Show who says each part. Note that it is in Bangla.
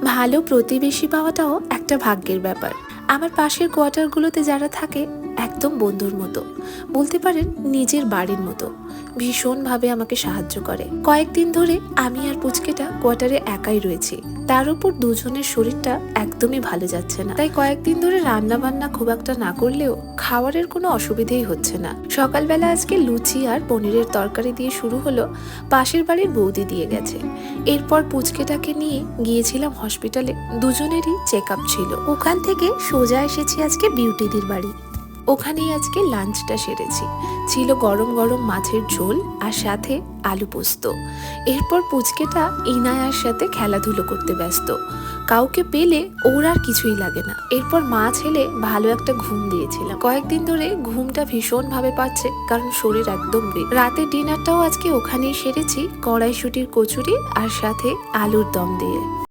Speaker 1: ভালো প্রতিবেশী পাওয়াটাও একটা ভাগ্যের ব্যাপার। আমার পাশের কোয়ার্টারগুলোতে যারা থাকে একদম বন্ধুর মতো, বলতে পারেন নিজের বাড়ির মতো। ভীষণভাবে আমাকে সাহায্য করে। কয়েকদিন ধরে আমি আর পুচকেটা কোয়ার্টারে একাই রয়েছি, তার উপর দুজনের শরীরটা একদমই ভালো যাচ্ছে না। তাই কয়েকদিন ধরে রান্না বান্না খুব একটা না করলেও খাবারের কোনো অসুবিধেই হচ্ছে না। সকালবেলা আজকে লুচি আর পনিরের তরকারি দিয়ে শুরু হলো, পাশের বাড়ির বৌদি দিয়ে গেছে। এরপর পুচকেটাকে নিয়ে গিয়েছিলাম হসপিটালে, দুজনেরই চেক আপ ছিল। ওখান থেকে সোজা এসেছি আজকে বিউটিদির বাড়ি। ওখানেই আজকে লাঞ্চটা সেরেছি। ছিল গরম গরম মাছের ঝোল আর সাথে আলু পোস্ত। এরপর পুচকেটা ইনায়ার সাথে খেলাধুলো করতে ব্যস্ত। কাউকে পেলে ওর আর কিছুই লাগে না। এরপর মা ছেলে ভালো একটা ঘুম দিয়েছিলাম। কয়েকদিন ধরে ঘুমটা ভীষণভাবে পাচ্ছে, কারণ শরীর একদম উইক। রাতের ডিনারটাও আজকে ওখানেই সেরেছি, কড়াইশুটির কচুরি আর সাথে আলুর দম দিয়ে।